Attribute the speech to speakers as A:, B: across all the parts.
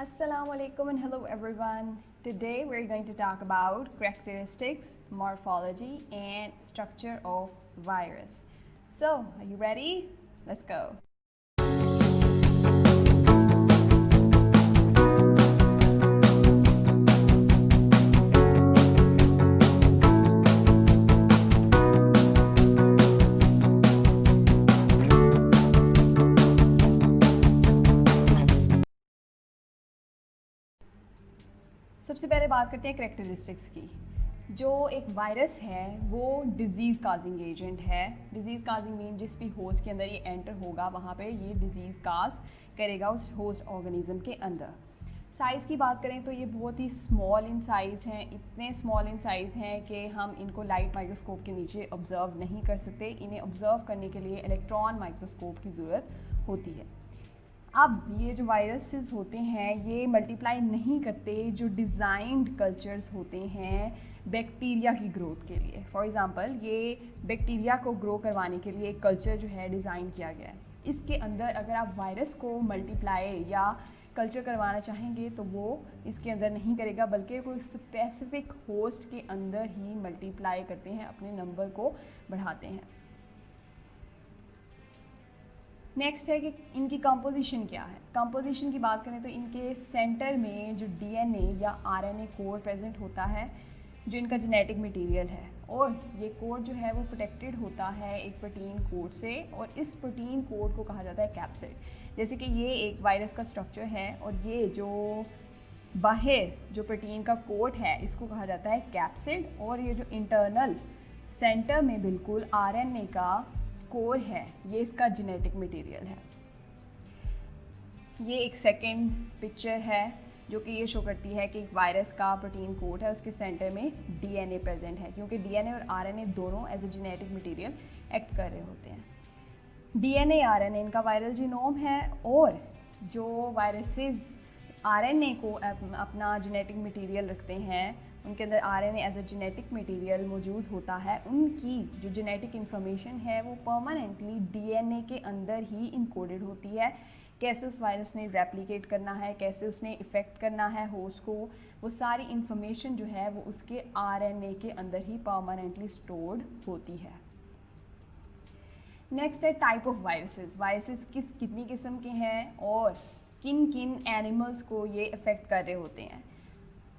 A: Assalamualaikum and hello everyone. Today we're going to talk about characteristics, morphology and structure of virus. So, are you ready? Let's go. सबसे पहले बात करते हैं characteristics की। जो एक वायरस है वो डिज़ीज़ काजिंग एजेंट है। डिज़ीज़ काजिंग मीन जिस भी होस्ट के अंदर ये एंटर होगा वहाँ पे ये डिज़ीज़ काज करेगा उस होस्ट ऑर्गेनिज्म के अंदर। साइज़ की बात करें तो ये बहुत ही स्मॉल इन साइज़ हैं, इतने स्मॉल इन साइज़ हैं कि हम इनको लाइट माइक्रोस्कोप के नीचे ऑब्ज़र्व नहीं कर सकते। इन्हें ऑब्ज़र्व करने के लिए इलेक्ट्रॉन माइक्रोस्कोप की ज़रूरत होती है। अब ये जो वायरसेस होते हैं ये मल्टीप्लाई नहीं करते जो डिज़ाइंड कल्चर्स होते हैं बैक्टीरिया की ग्रोथ के लिए। फॉर एग्ज़ाम्पल ये बैक्टीरिया को ग्रो करवाने के लिए एक कल्चर जो है डिज़ाइन किया गया है। इसके अंदर अगर आप वायरस को मल्टीप्लाई या कल्चर करवाना चाहेंगे तो वो इसके अंदर नहीं करेगा, बल्कि कोई स्पेसिफिक होस्ट के अंदर ही मल्टीप्लाई करते हैं, अपने नंबर को बढ़ाते हैं। नेक्स्ट है कि इनकी कंपोजिशन क्या है। कंपोजिशन की बात करें तो इनके सेंटर में जो डीएनए या आरएनए कोड प्रेजेंट होता है जो इनका जेनेटिक मटेरियल है, और ये कोड जो है वो प्रोटेक्टेड होता है एक प्रोटीन कोड से, और इस प्रोटीन कोड को कहा जाता है कैप्सिड। जैसे कि ये एक वायरस का स्ट्रक्चर है और ये जो बाहर जो प्रोटीन का कोड है इसको कहा जाता है कैप्सिड, और ये जो इंटरनल सेंटर में बिल्कुल आरएनए का कोर है ये इसका जेनेटिक मटेरियल है। ये एक सेकेंड पिक्चर है जो कि ये शो करती है कि एक वायरस का प्रोटीन कोड है, उसके सेंटर में डीएनए प्रेजेंट है, क्योंकि डीएनए और आरएनए दोनों as a genetic material act कर रहे होते हैं। डीएनए आरएनए इनका वायरल जीनोम है, और जो वायरसेस आरएनए को अपना जेनेटिक मटेरियल रखते हैं उनके अंदर RNA as a genetic material मौजूद होता है। उनकी जो जेनेटिक इन्फॉर्मेशन है वो परमानेंटली डीएनए के अंदर ही इनकोडेड होती है। कैसे उस वायरस ने रेप्लिकेट करना है, कैसे उसने इफ़ेक्ट करना है होस्ट को, वो सारी इन्फॉर्मेशन जो है वो उसके आरएनए के अंदर ही परमानेंटली स्टोर्ड होती है। नेक्स्ट है टाइप ऑफ वायरसेस। वायरसेस कितनी किस्म के हैं और किन किन एनिमल्स को ये इफ़ेक्ट कर रहे होते हैं,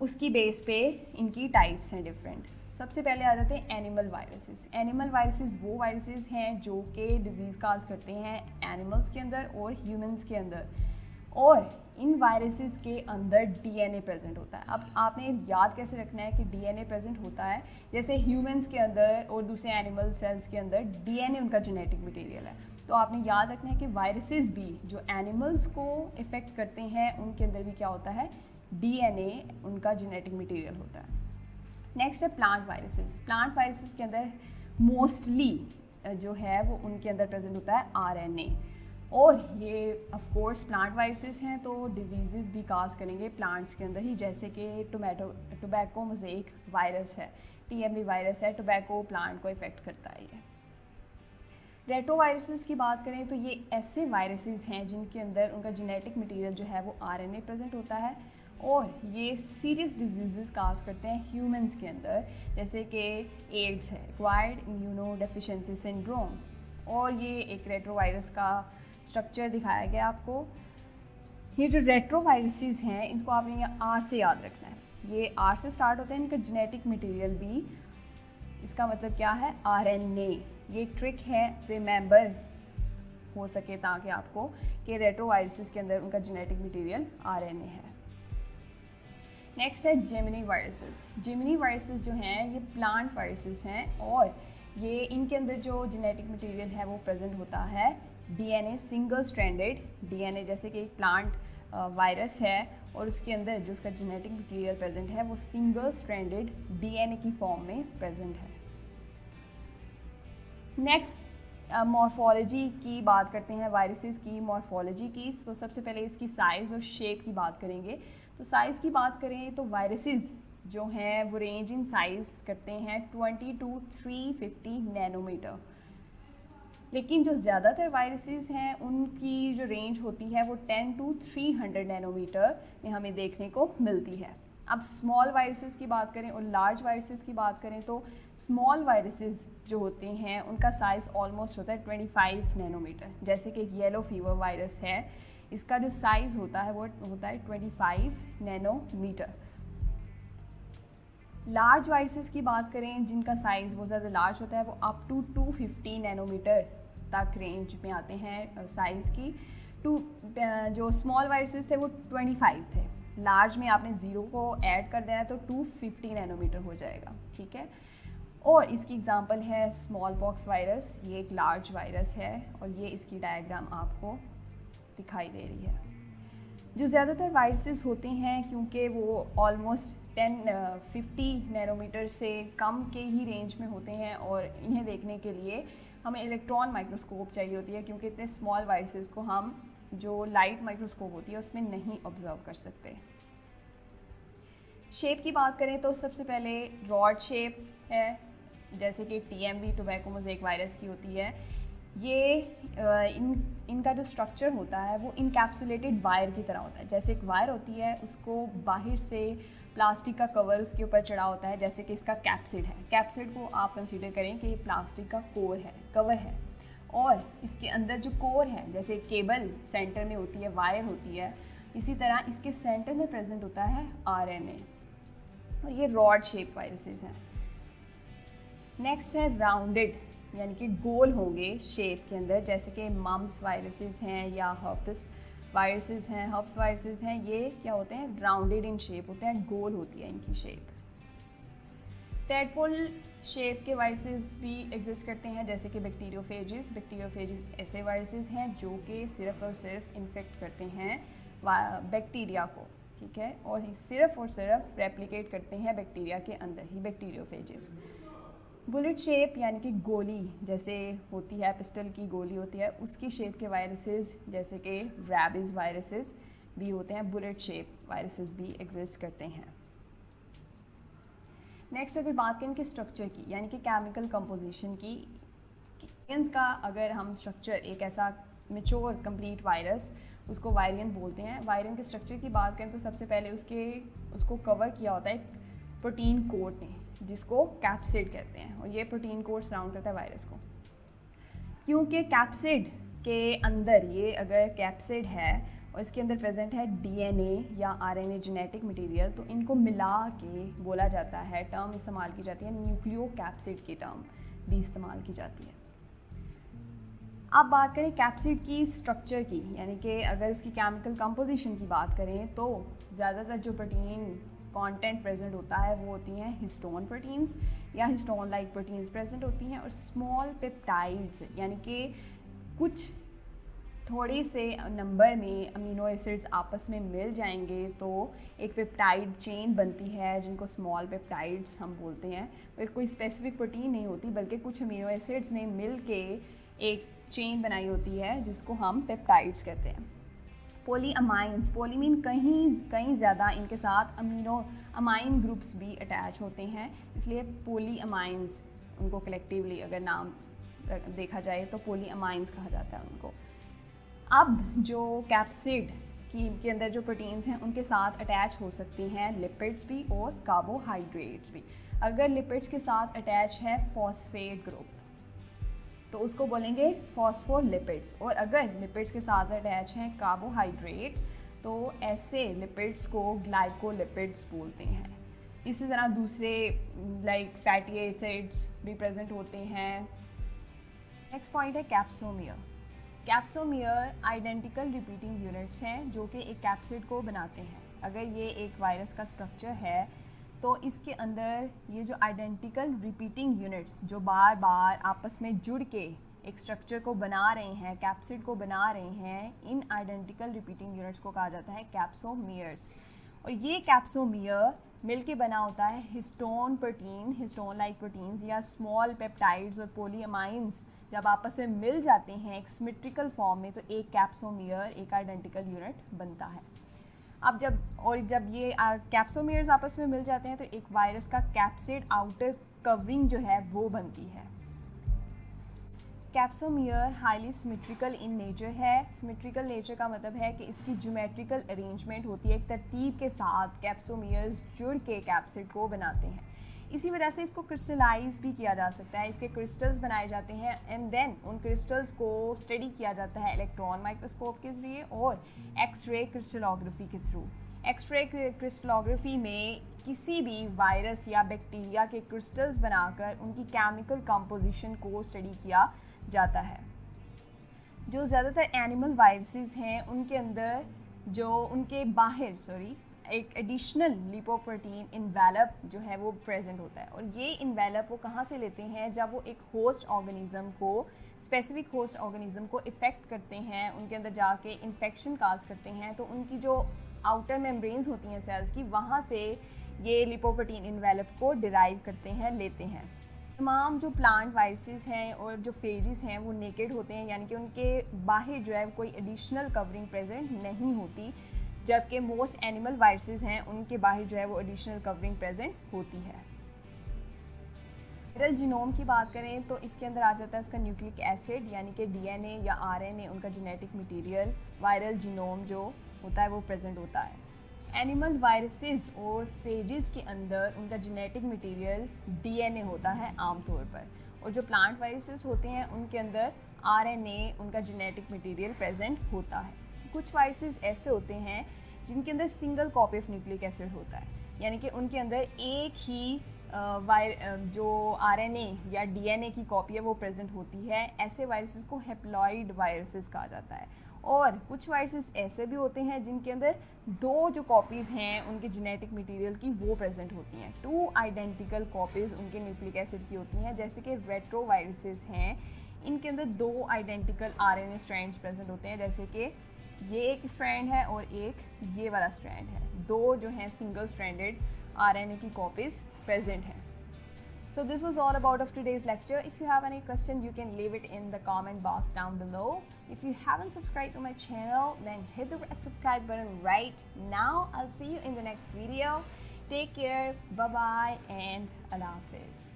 A: उसकी बेस पे इनकी टाइप्स हैं डिफरेंट। सबसे पहले आ जाते हैं एनिमल वायरसेस। एनिमल वायरसेस वो वायरसेस हैं जो कि डिजीज़ काज करते हैं एनिमल्स के अंदर और ह्यूमंस के अंदर, और इन वायरसेस के अंदर डीएनए प्रेजेंट होता है। अब आपने याद कैसे रखना है कि डीएनए प्रेजेंट होता है, जैसे ह्यूमंस के अंदर और दूसरे एनिमल सेल्स के अंदर डीएनए उनका जेनेटिक मटेरियल है, तो आपने याद रखना है कि वायरसेस भी जो एनिमल्स को इफ़ेक्ट करते हैं उनके अंदर भी क्या होता है, डीएनए उनका जेनेटिक मटेरियल होता है। नेक्स्ट है प्लांट वायरसेस। प्लांट वायरसेस के अंदर मोस्टली जो है वो उनके अंदर प्रेजेंट होता है आरएनए, और ये ऑफ कोर्स प्लांट वायरसेस हैं तो डिजीज़ भी काज करेंगे प्लांट्स के अंदर ही, जैसे कि टोबैको मोज़ेक वायरस है, टीएमवी वायरस है, टोबैको प्लांट को इफ़ेक्ट करता है ये। रेट्रोवायरसेस की बात करें तो ये ऐसे वायरसेस हैं जिनके अंदर उनका जेनेटिक मटेरियल जो है वो आरएनए प्रेजेंट होता है, और ये सीरियस डिजीज़ काज करते हैं ह्यूमंस के अंदर, जैसे कि एड्स है, एक्वायर्ड इम्यूनो डेफिशिएंसी सिंड्रोम, और ये एक रेट्रोवायरस का स्ट्रक्चर दिखाया गया आपको। ये जो रेट्रोवायरसेस हैं इनको आपने यहाँ आर से याद रखना है, ये आर से स्टार्ट होते हैं। इनका जेनेटिक मटेरियल भी, इसका मतलब क्या है, आरएनए। ये एक ट्रिक है रिमेंबर हो सके ताकि आपको कि रेट्रोवायरसेस के अंदर उनका जेनेटिक मटेरियल आरएनए है। नेक्स्ट है जेमिनी वायरसेस। जेमिनी वायरसेस जो हैं ये प्लांट वायरसेस हैं, और ये इनके अंदर जो जेनेटिक मटेरियल है वो प्रेजेंट होता है डीएनए, सिंगल स्ट्रैंडेड डीएनए, जैसे कि एक प्लांट वायरस है और उसके अंदर जो उसका जेनेटिक मटेरियल प्रेजेंट है वो सिंगल स्ट्रैंडेड डीएनए की फॉर्म में प्रेजेंट है। नेक्स्ट मॉर्फोलॉजी की बात करते हैं, वायरसेस की मॉर्फोलॉजी की। तो सबसे पहले इसकी साइज़ और शेप की बात करेंगे। तो साइज़ की बात करें तो वायरसेस जो हैं वो रेंज इन साइज़ करते हैं 20 to 350 नैनोमीटर। लेकिन जो ज़्यादातर वायरसेस हैं उनकी जो रेंज होती है वो 10 to 300 नैनोमीटर में हमें देखने को मिलती है। अब स्मॉल वायरसेस की बात करें और लार्ज वायरसेस की बात करें तो स्मॉल वायरसेस जो होते हैं उनका साइज़ ऑलमोस्ट होता है 25 नैनोमीटर। जैसे कि येलो फीवर वायरस है, इसका जो साइज़ होता है वो होता है 25 नैनोमीटर। लार्ज वायरसेस की बात करें जिनका साइज़ बहुत ज़्यादा लार्ज होता है वो अप टू 250 नैनोमीटर तक रेंज में आते हैं साइज़ की। जो स्मॉल वायरसेस थे वो 25 थे। लार्ज में आपने 0 को ऐड कर देना है तो 250 नैनोमीटर हो जाएगा, ठीक है। और इसकी एग्जांपल है स्मॉल पॉक्स वायरस, ये एक लार्ज वायरस है और ये इसकी डायग्राम आपको दिखाई दे रही है। जो ज़्यादातर वायरसेस होते हैं क्योंकि वो ऑलमोस्ट 50 नैनोमीटर से कम के ही रेंज में होते हैं और इन्हें देखने के लिए हमें इलेक्ट्रॉन माइक्रोस्कोप चाहिए होती है, क्योंकि इतने स्मॉल वायरसेस को हम जो लाइट माइक्रोस्कोप होती है उसमें नहीं ऑब्जर्व कर सकते। शेप की बात करें तो सबसे पहले रॉड शेप है, जैसे कि TMV टोबैको मोज़ेक वायरस की होती है। ये इनका जो स्ट्रक्चर होता है वो इनकैप्सुलेटेड वायर की तरह होता है। जैसे एक वायर होती है उसको बाहर से प्लास्टिक का कवर उसके ऊपर चढ़ा होता है, जैसे कि इसका कैप्सिड है। कैप्सिड को आप कंसीडर करें कि ये प्लास्टिक का कवर है और इसके अंदर जो कोर है, जैसे केबल सेंटर में होती है, वायर होती है, इसी तरह इसके सेंटर में प्रेजेंट होता है RNA और ये रॉड शेप वायरसेस हैं। नेक्स्ट है राउंडेड, यानी कि गोल होंगे शेप के अंदर, जैसे कि मम्स वायरसेस हैं या हर्प्स वायरसेस हैं। हर्प्स वायरसेस हैं, ये क्या होते हैं, राउंडेड इन शेप होते हैं, गोल होती है इनकी शेप। टेडपोल शेप के वायरसेस भी एग्जिस्ट करते हैं, जैसे कि बैक्टीरियोफेजेस। बैक्टीरियोफेजेस ऐसे वायरसेस हैं जो कि सिर्फ और सिर्फ इन्फेक्ट करते हैं बैक्टीरिया को, ठीक है, और सिर्फ और सिर्फ रेप्लिकेट करते हैं बैक्टीरिया के अंदर ही, बैक्टीरियोफेजेस। बुलेट शेप यानी कि गोली जैसे होती है, पिस्टल की गोली होती है, उसकी शेप के वायरसेस जैसे कि रैबिस वायरसेस भी होते हैं। बुलेट शेप वायरसेस भी एग्जिस्ट करते हैं। नेक्स्ट अगर बात करें कि स्ट्रक्चर की, यानी कि केमिकल कंपोजिशन की, का अगर हम स्ट्रक्चर, एक ऐसा मेच्योर कंप्लीट वायरस, उसको वायरियन बोलते हैं। वायरियन के स्ट्रक्चर की बात करें तो सबसे पहले उसको कवर किया होता है प्रोटीन कोट ने, जिसको कैप्सिड कहते हैं, और ये प्रोटीन कोट सराउंड करता है वायरस को। क्योंकि कैप्सिड के अंदर, ये अगर कैप्सिड है और इसके अंदर प्रेजेंट है DNA या RNA जेनेटिक मटेरियल, तो इनको मिला के बोला जाता है, टर्म इस्तेमाल की जाती है, न्यूक्लियो कैप्सिड की टर्म भी इस्तेमाल की जाती है। अब बात करें कैप्सिड की स्ट्रक्चर की, यानी कि अगर उसकी केमिकल कंपोजिशन की बात करें तो ज़्यादातर जो प्रोटीन कंटेंट प्रेजेंट होता है वो होती हैं हिस्टोन प्रोटीन्स या हिस्टोन लाइक प्रोटीन्स प्रेजेंट होती हैं, और स्मॉल पेप्टाइड्स, यानी कि कुछ थोड़े से नंबर में अमीनो एसिड्स आपस में मिल जाएंगे तो एक पेप्टाइड चेन बनती है, जिनको स्मॉल पेप्टाइड्स हम बोलते हैं। वो कोई स्पेसिफिक प्रोटीन नहीं होती, बल्कि कुछ अमीनो एसिड्स ने मिल के एक चेन बनाई होती है, जिसको हम पेप्टाइड्स कहते हैं। पॉलीअमाइंस, पॉलीमीन कहीं ज़्यादा, इनके साथ अमाइन ग्रुप्स भी अटैच होते हैं, इसलिए पॉलीअमाइंस उनको कलेक्टिवली अगर नाम देखा जाए तो पॉलीअमाइंस कहा जाता है उनको। अब जो कैप्सिड के अंदर जो प्रोटीन्स हैं उनके साथ अटैच हो सकती हैं लिपिड्स भी और कार्बोहाइड्रेट्स भी। अगर लिपिड्स के साथ अटैच है फॉस्फेट ग्रुप तो उसको बोलेंगे फॉस्फोलिपिड्स, और अगर लिपिड्स के साथ अटैच हैं कार्बोहाइड्रेट्स तो ऐसे लिपिड्स को ग्लाइकोलिपिड्स बोलते हैं। इसी तरह दूसरे लाइक फैटी एसिड्स भी प्रेजेंट होते हैं। नेक्स्ट पॉइंट है capsomere. Capsomere identical repeating units हैं जो कि एक कैप्सिड को बनाते हैं। अगर ये एक वायरस का स्ट्रक्चर है तो इसके अंदर ये जो आइडेंटिकल रिपीटिंग यूनिट्स जो बार बार आपस में जुड़ के एक स्ट्रक्चर को बना रहे हैं, कैप्सिड को बना रहे हैं, इन आइडेंटिकल रिपीटिंग यूनिट्स को कहा जाता है कैप्सोमियर्स। और ये कैप्सोमियर मिलके बना होता है histone protein, histone like proteins या स्मॉल पेप्टाइड्स और पॉलीअमाइंस जब आपस में मिल जाते हैं एक सिमेट्रिकल फॉर्म में तो एक कैप्सोमियर, एक आइडेंटिकल यूनिट बनता है। अब जब ये कैप्सोमियर्स आपस में मिल जाते हैं तो एक वायरस का कैप्सिड आउटर कवरिंग जो है वो बनती है। Capsomere highly symmetrical in nature है। सिमेट्रिकल नेचर का मतलब है कि इसकी ज्योमेट्रिकल अरेंजमेंट होती है, एक तरतीब के साथ कैप्सोमियर्स जुड़ के कैप्सिड को बनाते हैं। इसी वजह से इसको क्रिस्टलाइज भी किया जा सकता है, इसके क्रिस्टल्स बनाए जाते हैं एंड देन उन क्रिस्टल्स को स्टडी किया जाता है इलेक्ट्रॉन माइक्रोस्कोप के ज़रिए और एक्स-रे क्रिस्टलोग्राफी के थ्रू। एक्स-रे क्रिस्टलोग्राफी में किसी भी वायरस या बैक्टीरिया के क्रिस्टल्स बनाकर उनकी केमिकल कंपोजिशन को स्टडी किया जाता है। जो ज़्यादातर एनिमल वायरसेस हैं उनके अंदर जो उनके बाहर एक एडिशनल लिपोप्रोटीन इन्वेलप जो है वो प्रेजेंट होता है, और ये इन्वेलप वो कहाँ से लेते हैं, जब वो एक होस्ट ऑर्गेनिज्म को, स्पेसिफिक होस्ट ऑर्गेनिज्म को इफ़ेक्ट करते हैं, उनके अंदर जाके इन्फेक्शन काज करते हैं, तो उनकी जो आउटर मेम्ब्रेन्स होती हैं सेल्स की, वहाँ से ये लिपोप्रोटीन इन्वेलप को डिराइव करते हैं, लेते हैं। तमाम जो प्लांट वायरसेस हैं और जो फेजिस हैं वो नेकेड होते हैं, यानी कि उनके बाहर जो है कोई एडिशनल कवरिंग प्रेजेंट नहीं होती, जबकि मोस्ट एनिमल वायरसेस हैं उनके बाहर जो है वो एडिशनल कवरिंग प्रेजेंट होती है। वायरल जीनोम की बात करें तो इसके अंदर आ जाता है उसका न्यूक्लिक एसिड यानी कि डीएनए या आरएनए, उनका जेनेटिक मटेरियल। वायरल जीनोम जो होता है वो प्रेजेंट होता है। एनिमल वायरसेस और फेजेस के अंदर उनका जेनेटिक मटेरियल डीएनए होता है आमतौर पर, और जो प्लांट वायरसेस होते हैं उनके अंदर आरएनए, उनका जेनेटिक मटेरियल प्रेजेंट होता है। कुछ वायरसेस ऐसे होते हैं जिनके अंदर single copy of nucleic acid होता है, यानी कि उनके अंदर एक ही जो आरएनए या डीएनए की कॉपी है वो प्रेजेंट होती है। ऐसे वायरसेस को हैप्लॉइड वायरसेस कहा जाता है। और कुछ वायरसेस ऐसे भी होते हैं जिनके अंदर दो जो कॉपीज़ हैं उनके जेनेटिक मटेरियल की वो प्रेजेंट होती हैं, 2 आइडेंटिकल कॉपीज़ उनके न्यूक्लिक एसिड की होती हैं। जैसे कि रेट्रो वायरसेस हैं, इनके अंदर 2 आइडेंटिकल आरएनए स्ट्रैंड्स प्रेजेंट होते हैं, जैसे कि ये एक स्ट्रैंड है और एक ये वाला स्ट्रैंड है। 2 जो हैं सिंगल स्ट्रैंडेड आरएनए की कॉपीज़ प्रेजेंट हैं। So this was all about of today's lecture. If you have any question, you can leave it in the comment box down below. If you haven't subscribed to my channel, then hit the subscribe button right now. I'll see you in the next video. Take care, bye bye, and Allah Hafiz.